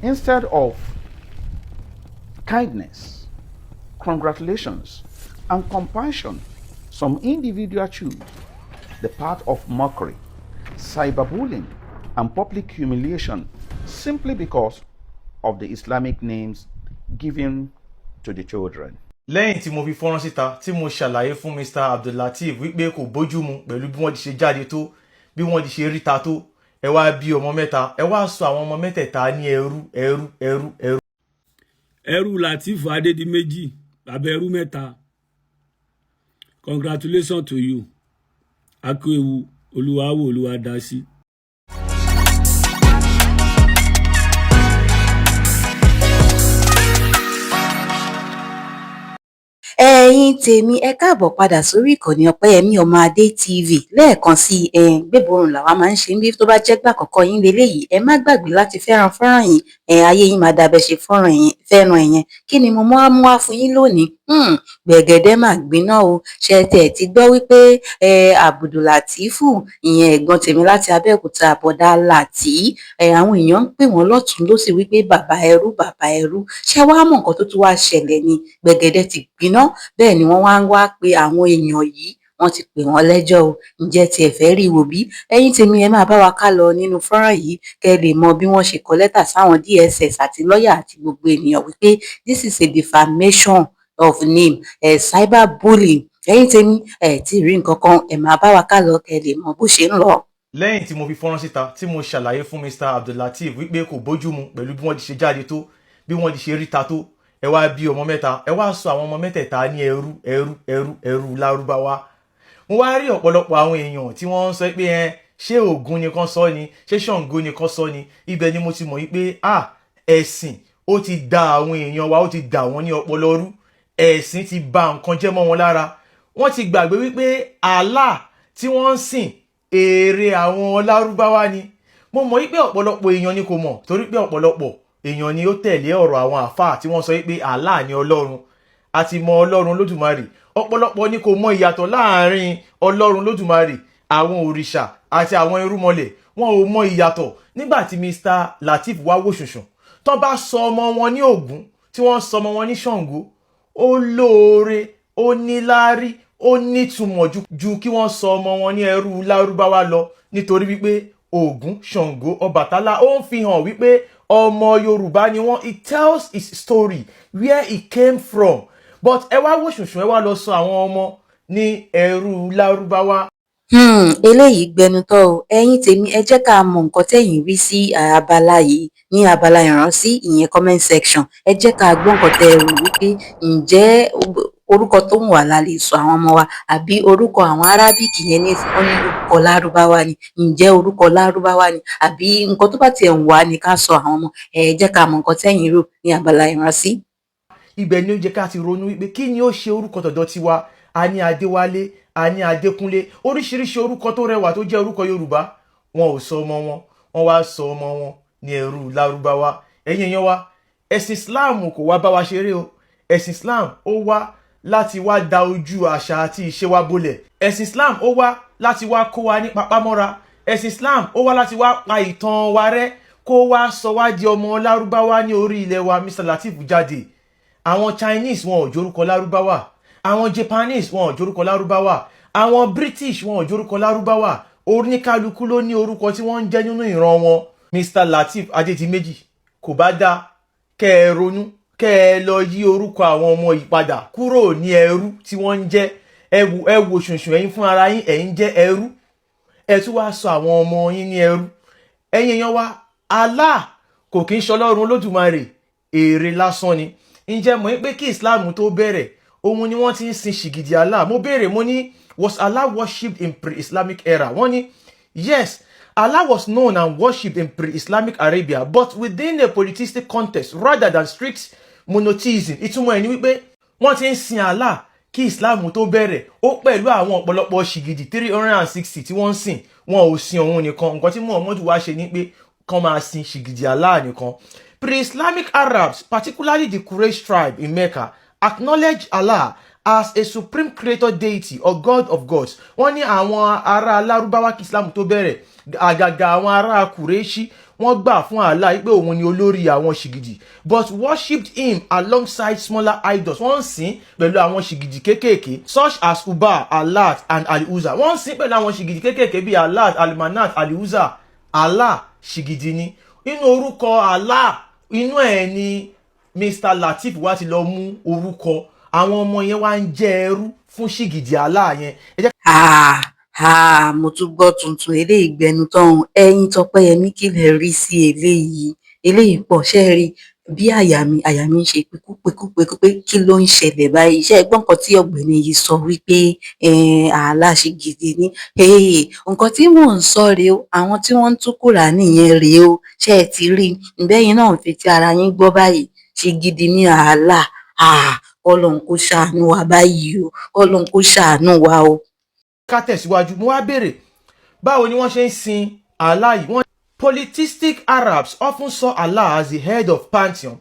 Instead of kindness, congratulations, and compassion, some individuals choose the path of mockery, cyberbullying, and public humiliation simply because of the Islamic names given to the children. Lẹ́yìn tí mo fi fọ́nrán síta tí mo ṣàlàyé fún Mr. Abdulateef wípé kò bójúmu pẹ̀lú bí wọ́n ti ṣe jáde tó, bí wọ́n ti ṣe ríta tó, ẹ wá bí ọmọ mẹ́ta, ẹ wá sọ àwọn ọmọ mẹ́tẹ̀ẹ̀ta ní ẹrú. Ẹrú Lateef Adedimeji, bàbá ẹrú mẹ́ta. Congratulations to you. Aku ewu, Olúwa wò, Olúwa dá sí. Ẹ̀yin tèmi ẹ káàbọ̀ padà sórí ìkànnì Ọpẹ́yẹmí ọmọ Adé TV lẹ́ẹ̀kan sí gbéborùn làwa máa ń ṣe níbi tó bá jẹ́ gbà àkọ́kọ́ yín leléyìí ẹ má gbàgbé láti fẹ́ràn fọ́nrán yín ayé yín máa dábẹ́ ṣe fẹ́ràn ẹ̀yẹn kí ni mo mú wá fún yín lónìí gbẹ̀gẹ̀dẹ̀ máa gbiná o ṣe tẹ̀ ti gbọ́ wípé Abdulateef ìyẹn ẹ̀gbọ́n tèmi láti Abẹ́òkúta àbọ̀dá Láti àwọn èèyàn ń pè wọ́n lọ́tún lósì wípé bàbá ẹrú ṣé wàá mọ̀ nǹkan tó tún wá ṣẹlẹ̀ ni gbẹ̀gẹ̀dẹ̀ ti gbiná bẹ́ẹ̀ ni wọ́n wá ń wá pé àwọn èèyàn yìí wọ́n ti pè wọ́n lẹ́jọ́ o ǹjẹ́ tí ẹ fẹ́ rí wò bí ẹ̀yin tèmi ẹ máa bá wa ká lọ nínú fọ́nrán yìí kẹ́ lè mọ bí wọ́n ṣe kọ lẹ́tà sáwọn DSS àti lọ́ọ̀yà àti gbogbo ènìyàn wípé this is a defamation of name cyberbullying ẹ̀yin tèmi tí rí nǹkan kan ẹ máa bá wa ká lọ kẹ́ lè mọ bó ṣe ń lọ. Lẹ́yìn tí mo fi fọ́nrán síta tí mo ṣàlàyé fún Mr. Abdulateef wípé kò bójúmu pẹ̀lú bí wọ́n ti ṣe jáde tó, bí wọ́n ti ṣe ríta tó, ẹ wá bí ọmọ mẹ́ta, ẹ wá sọ àwọn ọmọ mẹ́tẹ̀ẹ̀ta ní ẹrú lárúbáwá. Mo wá rí ọ̀pọ̀lọpọ̀ àwọn èèyàn tí wọ́n ń sọ pé ṣé Ògún ni kán sọ ni, ṣé Ṣàngó ni kán sọ ni. Ibẹ̀ ni mo ti mọ̀ wípé ẹ̀sìn ó ti da àwọn èèyàn wa, ó ti dà wọ́n ní ọpọlọ rú. Ẹ̀sìn ti bà nǹkan jẹ́ mọ́ wọn lára. Wọ́n ti gbàgbé wípé Allah tí wọ́n ń sìn èrè àwọn lárúbáwá ni. Mo mọ̀ wípé ọ̀pọ̀lọpọ̀ èèyàn ni kò mọ̀ torí pé ọ̀pọ̀lọpọ̀ èèyàn ni ó tẹ̀lé ọ̀rọ̀ àwọn àfáà tí wọ́n sọ pé Allah ni Ọlọ́run àti mọ Ọlọ́run Lódùmarè. Ọ̀pọ̀lọpọ̀ ni kò mọ ìyàtọ̀ láàrin Ọlọ́run Lódùmarè, àwọn òrìṣà àti àwọn irúnmọlẹ̀. Wọn ò mọ ìyàtọ̀. Nígbà tí Mr. Lateef wá wò ṣùnṣùn tó bá sọ ọmọ wọn ní Ògún tí wọ́n sọ ọmọ wọn ní Ṣàngó, ó lóore, ó níláárí, ó nítumọ̀ ju kí wọ́n sọ ọmọ wọn ní ẹrú lárúbáwá lọ, nítorí wípé Ògún, Ṣàngó, Ọbàtálá ó ń fi hàn wípé ọmọ Yorùbá ni wọ́n. It tells his story where he came from. But ẹ wá wò ṣùnṣùn ẹ wá lọ sọ àwọn ọmọ ní ẹrú lárúbáwá. Eléyìí gbẹnu tọ́ o ẹ̀yin tèmi ẹ jẹ́ ká mọ nǹkan tẹ́yin rí sí abala yìí ní abala ìránsí ìyẹn comment section ẹ jẹ́ ká gbọ́ nǹkan tẹ́ ẹ rò wípé ǹjẹ́ orúkọ tó ń wà la lè sọ àwọn ọmọ wa àbí orúkọ àwọn Arabic yẹn ní wọ́n ní orúkọ lárúbáwá ni ǹjẹ́ orúkọ lárúbáwá ni àbí nǹkan tó bá tiẹ̀ ń wà ní ká sọ àwọn ọmọ ẹ jẹ́ ká mọ nǹkan tẹ́yin rò ní abala ìránsí. Ibẹ̀ ni ó jẹ́ ká ti ronú wípé kí ni ó ṣe orúkọ tọ̀dọ̀ tiwa. A ní Adéwálé, a ní Adékúnlé, oríṣiríṣi orúkọ tó rẹwà tó jẹ́ orúkọ Yorùbá. Wọn ò sọ ọmọ wọn, wọ́n wá sọ ọmọ wọn ní ẹrú lárúbáwá. Ẹ̀yin èèyàn wa, ẹ̀sìn Islam kò wá bá wa ṣeré o. Ẹ̀sìn Islam ó wá láti wá da ojú àṣà àti ìṣe wa bolẹ̀. Ẹ̀sìn Islam ó wá láti wá kó wa ní papámọ́ra. Ẹ̀sìn Islam ó wá láti wá pa ìtàn wa rẹ́, kó wá sọ wá di ọmọ lárúbáwá ní orí ilẹ̀ wa. Mr. Lateef jáde. Àwọn Chinese wọn ò jórúkọ lárúbáwá, àwọn Japanese wọn ò jórúkọ lárúbáwá, àwọn British wọn ò jórúkọ lárúbáwá. Oníkálukú ló ní orúkọ tí wọ́n ń jẹ́ nínú ìran wọn. Mr. Lateef Adedimeji, kò bá dá kẹ́ ẹ ronú, kẹ́ ẹ lọ yí orúkọ àwọn ọmọ yìí padà kúrò ní ẹrú tí wọ́n ń jẹ́. Ẹ wò ṣùnṣùn ẹ̀yin fún ara yín, ẹ̀yin jẹ́ ẹrú, ẹ tún wá sọ àwọn ọmọ yín ní ẹrú. Ẹ̀yin èèyàn wa, Allah kò kí ń ṣọlọ́run Olódùmarè, èrè lásán ni. Ǹjẹ́ mọ̀ pé kí Islam tó bẹ̀rẹ̀ òun ni wọ́n ti ń sin ṣìgìdì Allah. Mo béèrè mo ní was Allah worshipped in pre-Islamic era? Wọ́n ní yes, Allah was known and worshipped in pre-Islamic Arabia but within a polytheistic context rather than strict monotheism. Ìtumọ̀ ẹ̀ ni wípé wọ́n ti ń sin Allah kí Islam tó bẹ̀rẹ̀, ó pẹ̀lú àwọn ọ̀pọ̀lọpọ̀ ṣìgìdì 360 tí wọ́n ń sìn. Wọn ò sin òun nìkan. Nǹkan tí Muhammadu wá ṣe ni pé kán máa sin ṣìgìdì Allah nìkan. Pre-Islamic Arabs, particularly the Quraysh tribe in Mecca, acknowledge Allah as a supreme creator deity or god of gods. Wọ́n ní àwọn ará Lárúbáwá kí Islam tó bẹ̀rẹ̀, àgàgà àwọn ará Kùrẹ́ṣì, wọ́n gbà fún Allah pé òun ni olórí àwọn ṣìgìdì, but worshipped him alongside smaller idols. Wọ́n sìn pẹ̀lú àwọn ṣìgìdì kékèké such as Uba, Alat and Al-Uzza. Wọ́n sìn pẹ̀lú àwọn ṣìgìdì kékèké bíi Alat, Al-Manat, Al-Uzza. Allah ṣìgìdì ni. Inú orúkọ Allah, inú ẹ̀ ni Mr. Lateef wá ti lọ mú orúkọ. Àwọn ọmọ yẹn wá ń jẹ́ ẹrú fún ṣìgìdì Allah yẹn. Mo tún gbọ́ tuntun eléyìí gbẹnu tán. Ẹ̀yin Tọ́pẹ́yẹmí kí lẹ rí sí eléyìí pọ̀ ṣe rí bí àyà mi ń ṣe pé kí ló ń ṣẹlẹ̀ báyìí. Ṣé ẹ gbọ́ nǹkan tí ọ̀gbẹ́ni yìí sọ wípé Allah ṣìgìdì ni? Nǹkan tí mò ń sọ rèé o, àwọn tí wọ́n ń tú Kùránì yẹn rèé o, ṣé ẹ ti rí ìbẹ́yìn náà fi ti ara yín gbọ́ báyìí? Ṣìgìdì ni Allah. Ọlọ́run kó ṣàánú wa báyìí o, Ọlọ́run kó ṣàánú wa o. Ká tẹ̀síwájú, mo wá béèrè báwo ni wọ́n ṣe ń sin Allah yìí. Polytheistic Arabs often saw Allah as the head of pantheon.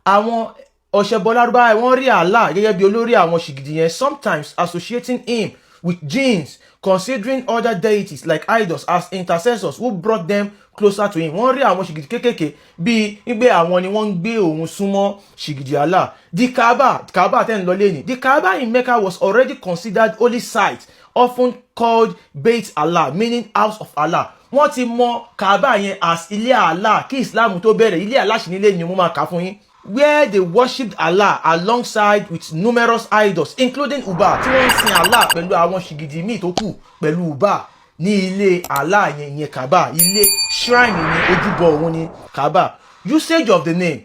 Àwọn ọ̀ṣẹ̀bọ Lárúbáwá wọ́n rí Allah gẹ́gẹ́ bí olórí àwọn ṣìgìdì yẹn, sometimes associating him with jinns, considering other deities like idols as intercessors who brought them closer to him. Wọ́n rí àwọn ṣìgìdì kékèké bíi wípé àwọn ni wọ́n ń gbé òun súnmọ́ ṣìgìdì Allah. The Kaaba tẹ́ ń lọ lé ní. The Kaaba in Mecca was already considered holy site, often called Beit Allah, meaning house of Allah. Wọ́n ti mọ Kaaba yẹn as ilé Allah kí Islam tó bẹ̀rẹ̀. Ilé Allah ṣì nílé ni mo máa kà fún yín. Where they worshipped Allah alongside with numerous idols, including Uba, tí wọ́n ń sin Allah pẹ̀lú àwọn ṣìgìdì míì tó kù pẹ̀lú Uba ní ilé Allah yẹn Kaaba. Ilé shrine ni, ojúbọ òun ni Kaaba. Usage of the name.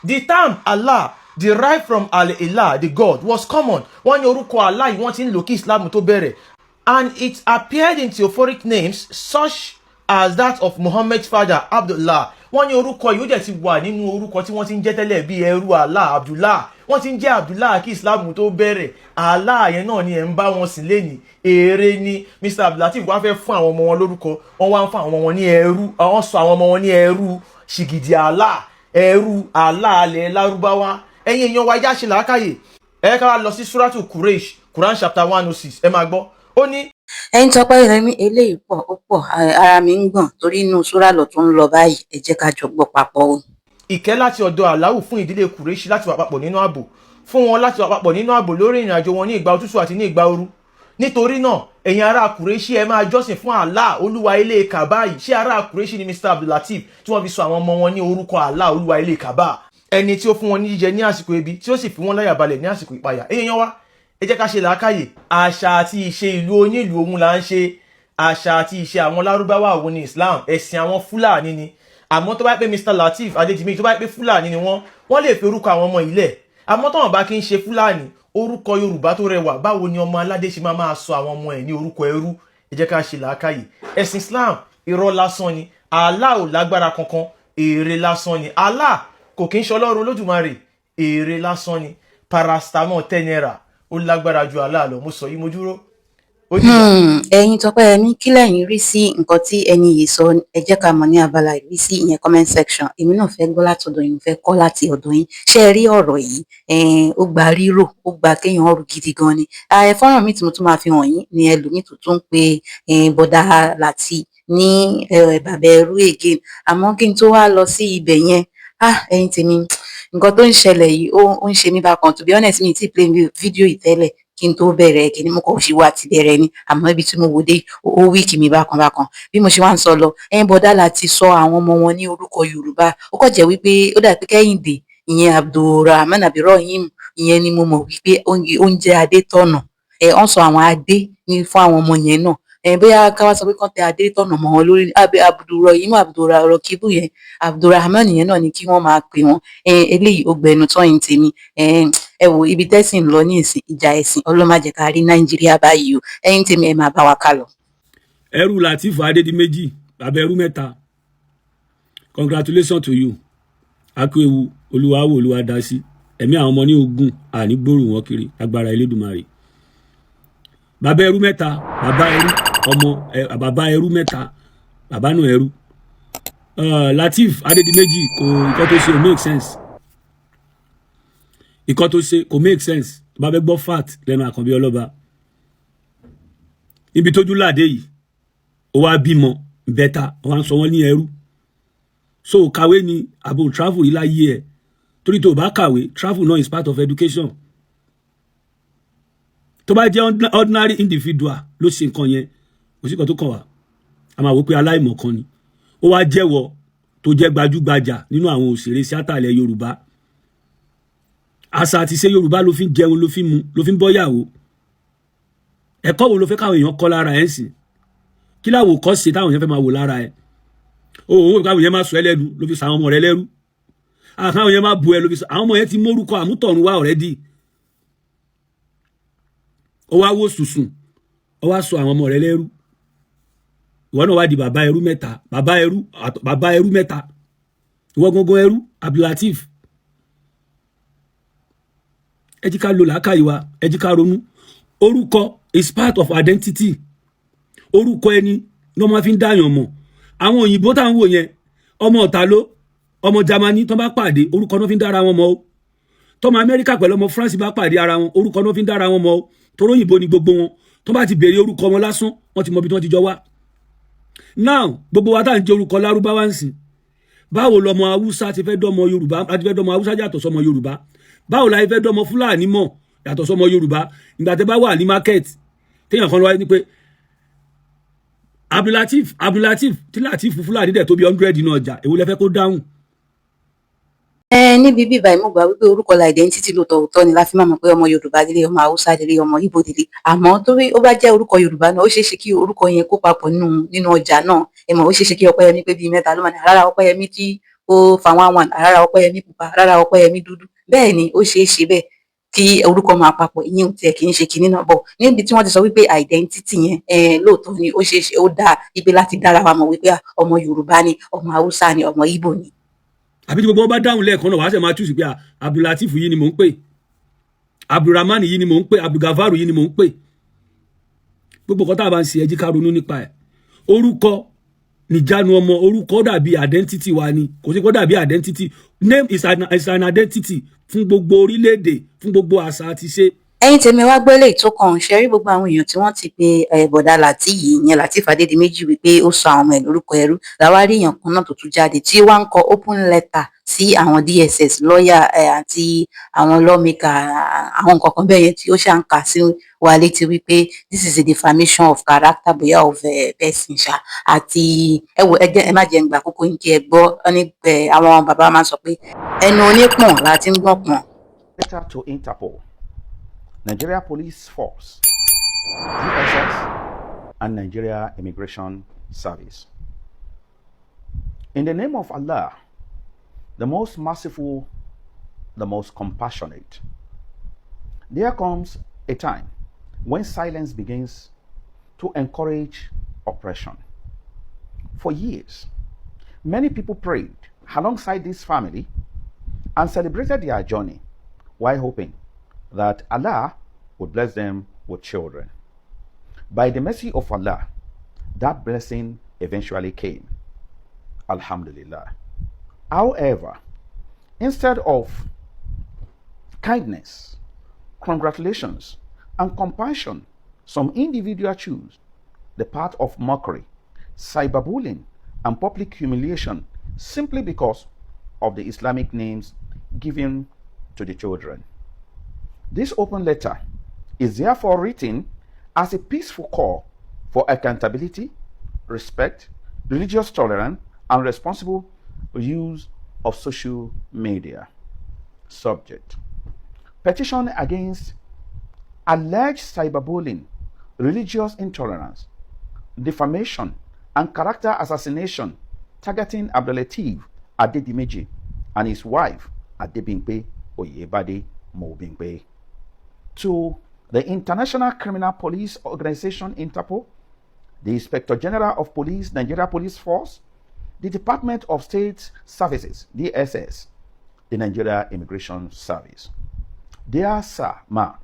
The term Allah derived from Al-Ilah, the God, was common. Wọ́n ní orúkọ Allah yìí wọ́n ti ń lò kí Islam tó bẹ̀rẹ̀. And it appeared in theophoric names such as that of Muhammad's father Abdullah. Wọ́n ní orúkọ yìí ó dẹ̀ ti wà nínú orúkọ tí wọ́n ti ń jẹ́ tẹ́lẹ̀ bí ẹrú Allah, Abdullah. Wọ́n ti ń jẹ́ Abdullah kí Islam tó bẹ̀rẹ̀. Allah yẹn náà ni ẹ̀ ń bá wọn sìn lẹ́ni. Èrè ni Mr. Abdulateef wá fẹ́ fún àwọn ọmọ wọn lórúkọ. Wọ́n wá ń fún àwọn ọmọ wọn ní ẹrú. Wọ́n sọ àwọn ọmọ wọn ní ẹrú ṣìgìdì Allah, ẹrú Allah alẹ́ Lárúbáwá. Ẹ̀yin èèyàn wa já ṣe làákàyè. Ẹ ká wá lọ sí Suratu Quraysh, Quran chapter 106. Ẹ máa gbọ́. Ó ní ẹ̀yin Tọ́pẹ́yẹmí eléyìí pọ̀ ara mi ń gbọ̀n torí inú súrà lọ tó ń lọ báyìí, ẹ jẹ́ ká jọ gbọ́ papọ̀ o. Ìkẹ́ láti ọ̀dọ̀ Allahu fún ìdílé Kùrẹ́ṣì láti wà papọ̀ nínú ààbò, fún wọn láti wà papọ̀ nínú ààbò lórí ìrìn àjò wọn ní ìgbà òtútù àti ní ìgbà ooru. Nítorí náà ẹ̀yin ará Kùrẹ́ṣì ẹ máa jọ́sìn fún Allah olúwa ilé Kaaba yìí. Ṣé ará Kùrẹ́ṣì ni Mr. Abdulateef tí wọ́n fi sọ àwọn ọmọ wọn ní orúkọ Allah olúwa ilé Kaaba? Ẹni tí ó fún wọn ní jíjẹ ní àsìkò ebi tí ó sì fi wọn láyà balẹ̀ ní àsìkò ìpayà. Èèyàn wa ẹ jẹ́ ká ṣe làákàyè. Àṣà àti ìṣe ìlú onílùú ohun là ń ṣe. Àṣà àti ìṣe àwọn Lárúbáwá òun ní Islam, ẹ̀sìn àwọn Fúlàní ni. Àmọ́ tó bá pé Mr. Lateef Adedimeji tó bá pé Fúlàní ni wọ́n lè fi orúkọ àwọn ọmọ ilẹ̀. Àmọ́ tó wọ́n bá kí ń ṣe Fúlàní, orúkọ Yorùbá tó rẹwà, báwo ni ọmọ aládé ṣe máa sọ àwọn ọmọ ẹ̀ ní orúkọ ẹrú? Ẹ jẹ́ ká ṣe làákàyè. Ẹ̀sìn Islam irọ́ lásán ni. Allah ò lágbára kankan, èrè lásán ni. Allah kò kí ń ṣe Ọlọ́run Olódùmarè, èrè lásán ni. Paracetamol 10 naira ó lágbára ju Allah lọ. Mo sọ yìí mo dúró. Ẹ̀yin Tọ́pẹ́yẹmí kí lẹ̀yin rí sí nǹkan tí ẹni yìí sọ? Ẹ jẹ́ ká mọ̀ ní abala ìrísí ìyẹn comment section. Èmi náà fẹ́ gbọ́ láti ọ̀dọ̀ yín, fẹ́ kọ́ láti ọ̀dọ̀ yín. Ṣé ẹ rí ọ̀rọ̀ yìí? Ó gba rírò, ó gba kéèyàn ọ̀rọ̀ gidi gan ni. Fọ́nrán mi tí mo tún máa fi hàn yín ni ẹlòmíì tó tún pe bọ̀dá Láti ní bàbá ẹrú again. Àmọ́ kí n tó wá lọ sí ibẹ̀ yẹn, ẹ̀yin tèmi nǹkan tó ń ṣẹlẹ̀ yìí ó ń ṣe mí bákan. To be honest, mi ti play fídíò ìtẹ́lẹ̀ kí n tó bẹ̀rẹ̀ kí ni mo kàn ṣe wá ti bẹ̀rẹ̀ ni, àmọ́ ibi tí mo wò dé ó wíìkì mi bákan bí mo ṣe wá ń sọ lọ. Bọ̀dá Láti sọ àwọn ọmọ wọn ní orúkọ Yorùbá. Ó kàn jẹ́ wípé ó dà pé Kẹ́hìndé ìyẹn Abdulrahman Abirahim ìyẹn ni mo mọ̀ wípé oúnjẹ Adétọ̀nà. Wọ́n sọ àwọn adé ní fún àwọn ọmọ yẹn náà. Bóyá ká wá sọ pé kán tẹ Adétọ̀nà mọ́ wọn lórí. Abdulrahim Abdulrakibu yẹn Abdulrahman yẹn náà ni kí wọ́n máa pè wọ́n. Eléyìí ó gbẹnu tọ́yìn tèmi. Ẹ wo ibi tẹ́sìn lọ ní ìsìn ìjà ẹ̀sìn ọlọ́màjẹ̀ ká rí Nàìjíríà báyìí o. Ẹ̀yin tèmi ẹ máa bá wa ká lọ. Ẹrú Lateef Adedimeji bàbá ẹrú mẹ́ta, congratulations to you. Akíwéwu olúwa wò olúwa dá sí. Ẹ̀mí àwọn ọmọ ní ogun àní gbòòrò wọn kiri agbára Elédùmarè. Bàbá ẹrú mẹ́ta, bàbá ẹrú ọmọ bàbá ẹrú mẹ́ta, bàbá náà ẹrú. Lateef Adedimeji kò nǹkan tó ṣe ò make sense. Nǹkan tó ṣe kò make sense. tó bá fẹ́ gbọ́ fact lẹ́nu Àkànbí ọlọ́ba ibi tójú láde yìí ó wá bímọ bẹ́tà wọ́n sọ wọ́n ní ẹrú so kàwé ni àbò travel yìí láyé ẹ̀ torí tó bá kàwé travel náà is part of education tó bá jẹ́ ordinary individual ló ṣe nǹkan yẹn kò sí kan tó kàn wá a máa wò pé aláìmọ̀ kan ni ó wá jẹ́wọ́ tó jẹ́ gbajúgbajà nínú àwọn òṣèré tíátà ilẹ̀ Yorùbá àṣà àti ṣe Yorùbá ló fi ń jẹun ló fi ń mu ló fi ń bọ́yàwó ẹ̀kọ́ wo ló fẹ́ káwọn èèyàn kọ́ lára ẹ̀ ń sìn kí láwo kọ́ ṣe táwọn èèyàn fẹ́ máa wò lára ẹ̀ òun káwọn èèyàn máa sọ ẹ́ lẹ́nu ló fi sọ àwọn ọmọ rẹ lẹ́rú àwọn èèyàn máa bu ẹ ló fi sọ àwọn ọmọ yẹn ti mórúkọ àmútọ̀run wá already ó wá wò sùsùn ó wá sọ àwọn ọmọ rẹ lẹ́rú ìwọ náà wá di bàbá ẹrú mẹ́ta ìwọ gangan ẹrú Abdulateef ẹ jí ká lo làákàyè wa ẹ jí ká ronú orúkọ is part of identity orúkọ ẹni ló máa fi ń dáyàn mọ̀ àwọn òyìnbó tá à ń wò yẹn ọmọ Ọ̀tàló ọmọ Germany tó bá pàdé orúkọ náà fi ń dára wọn mọ̀ o tọmọ Amẹ́ríkà pẹ̀lú ọmọ France bá pàdé ara wọn orúkọ náà fi ń dára wọn mọ̀ o torí òyìnbó ni gbogbo wọn tó bá ti béèrè orúkọ wọn lásán wọn ti mọ ibi tí wọn ti jọ wá now gbogbo wa tá à ń jẹ orúkọ Lárúbáwá ń sìn báwo lọmọ Haúsá ti fẹ́ dọ́mọ Yorùbá àti fẹ́ dọ́mọ Haúsá yàtọ̀ sọmọ Yorùbá báwo la fẹ́ dọ́mọ Fúlàní mọ̀ yàtọ̀ sọmọ Yorùbá ìgbà tẹ́ bá wà ní market téèyàn kan lọ wáyé ni pé Abdulateef tí Lateef Fúlàní dẹ̀ tó bí 100 nínú ọjà èwo lẹ fẹ́ kó dáhùn. Níbi bíbá ìmú gbà wípé orúkọ la identity lóòótọ́ òótọ́ ni la fi máa mọ̀ pé ọmọ Yorùbá délé ọmọ Haúsá délé ọmọ Ìgbò délé àmọ́ torí ó bá jẹ́ orúkọ Yorùbá náà ó ṣeé ṣe kí orúkọ yẹn kó papọ̀ nínú ọjà náà ẹ mọ̀ ó ṣeé ṣe kí Ọpẹ́yẹmí pé bíi mẹ́ta ló máa ní rárá Ọpẹ́yẹmí tí ó fa 1-1 rárá Ọpẹ́yẹmí pupa rárá Ọpẹ́yẹmí dúdú bẹ́ẹ̀ ni ó ṣeé ṣe bẹ́ẹ̀ kí orúkọ máa papọ̀ ìyẹn tiẹ̀ kì í ṣe kinní náà bọ̀ níbi tí wọ́n ti sọ wípé identity yẹn lóòótọ́ ni ó ṣeé ṣe ó dáa ipe láti dára wa mọ̀ wípé ọmọ Yorùbá ni ọmọ Haúsá ni ọmọ Ìgbò ni. àbí tí gbogbo wọn bá dáhùn lẹ́ẹ̀kan náà wàá ṣe máa túùsì pé Abdulateef yìí ni mò ń pè Abdulrahman yìí ni mò ń pè Abdulgafaru yìí ni mò ń pè gbogbo kan tá a bá ń ṣe ẹjí ká ronú nípa ẹ̀ orúkọ níjánu ọmọ orúkọ dàbí identity wa ni kò sí kó dàbí identity name is an identity fún gbogbo orílẹ̀-èdè fún gbogbo àṣà àti ṣe. ẹ̀yin tèmi wá gbélé ìtókàn ṣe rí gbogbo àwọn èèyàn tí wọ́n ti pe bọ̀dà Láti yìí ìyẹn Lateef Adedimeji wípé ó sọ àwọn ọmọ ẹ̀ lórúkọ ẹrú làwárí èèyàn kan náà tó tún jáde tí wọ́n ń kọ open letter sí àwọn DSS lọ́ọ̀yà àti àwọn lawmaker àwọn nǹkan kan bẹ́ẹ̀ yẹn tí ó ṣà ń kà sí wa létí wípé this is a defamation of character bóyá of person ṣá àti ẹ má jẹ́ ń gbà kókó yín kí ẹ gbọ́ àwọn bàbá máa ń sọ pé ẹnu onípọ̀n láti ń gbọ̀n pọ̀n. Letter to Interpol, Nigeria Police Force, DSS, and Nigeria Immigration Service. In the name of Allah, the most merciful, the most compassionate, there comes a time when silence begins to encourage oppression. For years, many people prayed alongside this family and celebrated their journey while hoping that Allah would bless them with children. By the mercy of Allah, that blessing eventually came. Alhamdulillah. However, instead of kindness, congratulations, and compassion, some individuals choose the path of mockery, cyberbullying, and public humiliation simply because of the Islamic names given to the children. This open letter is therefore written as a peaceful call for accountability, respect, religious tolerance, and responsible use of social media. Subject: petition against alleged cyberbullying, religious intolerance, defamation, and character assassination targeting Lateef Adedimeji and his wife Adebimpe Mo Bimpe. To the International Criminal Police Organization Interpol, the Inspector General of Police, Nigeria Police Force, the Department of State Services, DSS, the Nigeria Immigration Service. Dear Sir, Ma,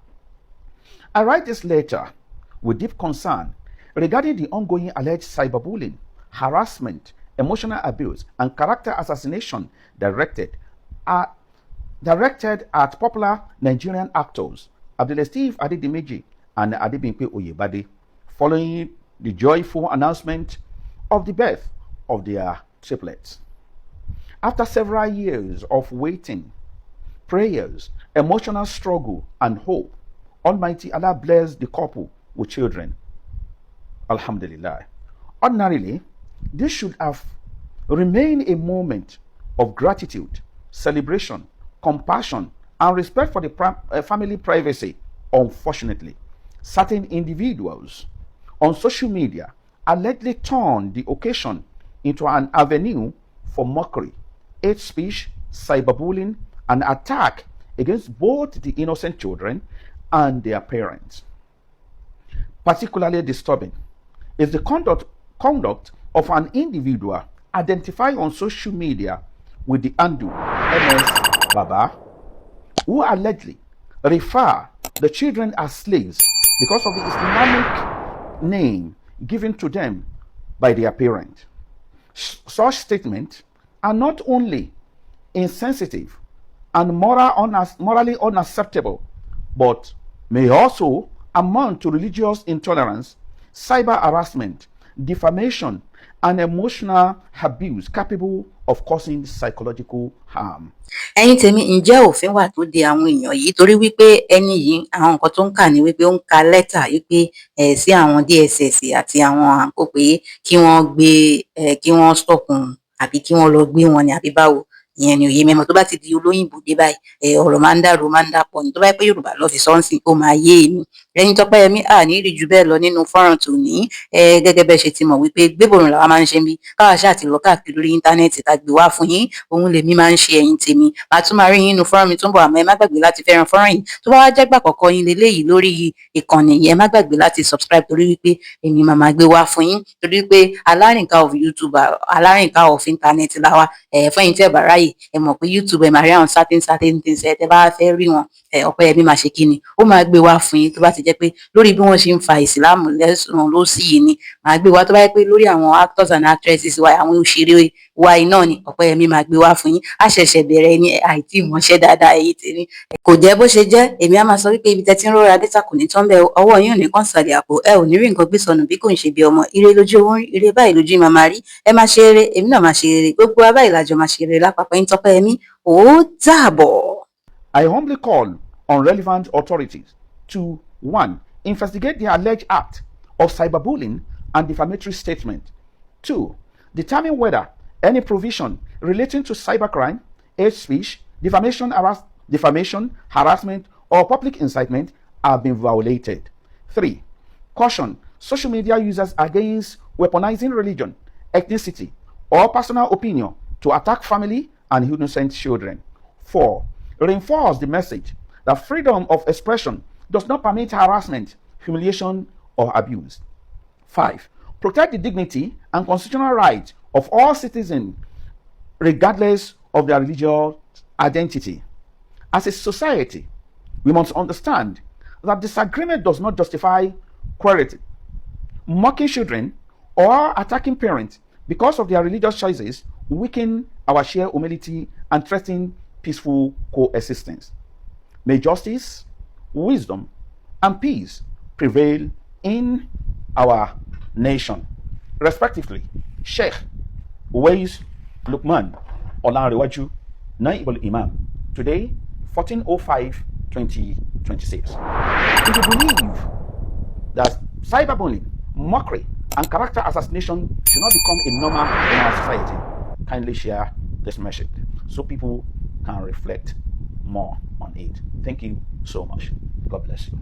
I write this letter with deep concern regarding the ongoing alleged cyberbullying, harassment, emotional abuse, and character assassination directed at popular Nigerian actors Lateef Adedimeji and Adebimpe Oyebade following the joyful announcement of the birth of their triplets. After several years of waiting, prayers, emotional struggle, and hope, Almighty Allah blessed the couple with children. Alhamdulillah. Ordinarily, this should have remained a moment of gratitude, celebration, compassion, and respect for the family privacy. Unfortunately, certain individuals on social media allegedly turned the occasion into an avenue for mockery, hate speech, cyberbullying, and attack against both the innocent children and their parents. Particularly disturbing is the conduct of an individual identified on social media with the handle MS Baba, who allegedly refer the children as slaves because of the Islamic name given to them by their parent. Such statements are not only insensitive and morally unacceptable, but may also amount to religious intolerance, cyber harassment, defamation, and emotional abuse capable of causing psychological harm. ẹ̀yin tèmi ǹjẹ́ òfin wà tó de àwọn èèyàn yìí torí wípé ẹni yìí àwọn nǹkan tó ń kà ní wípé ó ń ka lẹ́tà wípé sí àwọn DSS àti àwọn àǹkó pé kí wọ́n gbé kí wọ́n stop wọn àbí kí wọ́n lọ gbé wọn ni àbí báwo ìyẹn ni òye mẹ́mọ́ tó bá ti di olóyìnbó dé báyìí ọ̀rọ̀ máa ń dàrú máa ń dàpọ̀ ní tó bá yẹ pé Yorùbá lọ fi sọ́ọ̀sì ó máa yé èmi lẹ́yìn Tọ́pẹ́yẹmí àní rí jù bẹ́ẹ̀ lọ nínú fọ́nrán tòní gẹ́gẹ́ bẹ́ẹ̀ ṣe ti mọ̀ wípé gbéborùn làwa máa ń ṣe bí káwa ṣáà ti lọ káàkiri lórí íńtánẹ́ẹ̀tì ká gbé wá fún yín òun lèmi máa ń ṣe ẹ̀yin tèmi màá tún máa rí yín nínú fọ́nrán mi tó ń bọ̀ àmọ́ ẹ má gbàgbé láti fẹ́ràn fọ́nrán yìí tó bá wá jẹ́ gbà kọ́kọ́ yín leléyìí lórí ìkànnì yìí ẹ má gbàgbé láti subscribe torí wípé èmi máa máa gbé wá fún yín torí wípé alárìnká of YouTube alárìnká of íńtánẹ́ẹ̀tì láwa fẹ́yìn tí ẹ bá ráyè ẹ mọ̀ pé YouTube ẹ máa rí àwọn certain things ẹ tẹ́ bá fẹ́ rí wọn Ọpẹ́yẹmí máa ṣe kí ni ó máa gbé wá fún yín tó bá ti jẹ́ pé lórí bí wọ́n ṣe ń fa ìsìláàmù lẹ́sùn ló sì yìí ni máa gbé wá tó bá yẹ pé lórí àwọn actors and actresses wa àwọn òṣèré wa iná ni Ọpẹ́yẹmí máa gbé wá fún yín a ṣẹ̀ṣẹ̀ bẹ̀rẹ̀ ní àìtí ìmọ̀ṣẹ́ dáadáa èyí tèmi kò jẹ́ bó ṣe jẹ́ èmi á máa sọ wípé ibi tẹ́tí ń rọra dẹ́ta kò ní tán bẹ́ẹ̀ ọwọ́ yín ò ní kàn sàlẹ̀ àpò ẹ ò ní rí nǹkan gbé sọnù bí kò ń ṣe bí ọmọ ire lójú owó ń ire báyìí lójú ìmọ̀ máa rí ẹ máa ṣe eré èmi náà máa ṣe eré gbogbo wa báyìí lájọ máa ṣe eré lápapọ̀ yín Tọ́pẹ́yẹmí ó dàbọ̀. I humbly call on relevant authorities to 1. Investigate the alleged act of cyberbullying and defamatory statement. 2. Determine whether any provision relating to cybercrime, hate speech, defamation, harassment, or public incitement have been violated. 3. Caution social media users against weaponizing religion, ethnicity, or personal opinion to attack family and innocent children. 4. Reinforce the message that freedom of expression does not permit harassment, humiliation, or abuse. 5. Protect the dignity and constitutional rights of all citizens, regardless of their religious identity. As a society, we must understand that disagreement does not justify cruelty. Mocking children or attacking parents because of their religious choices weaken our shared humility and threaten peaceful coexistence. May justice, wisdom, and peace prevail in our nation. Respectively, Sheikh Uwais Lukman Olanrewaju, Naibul Imam. Today, 14/05/2026. If you believe that cyberbullying, mockery, and character assassination should not become a norm in our society, kindly share this message so people can reflect more on it. Thank you so much. God bless you.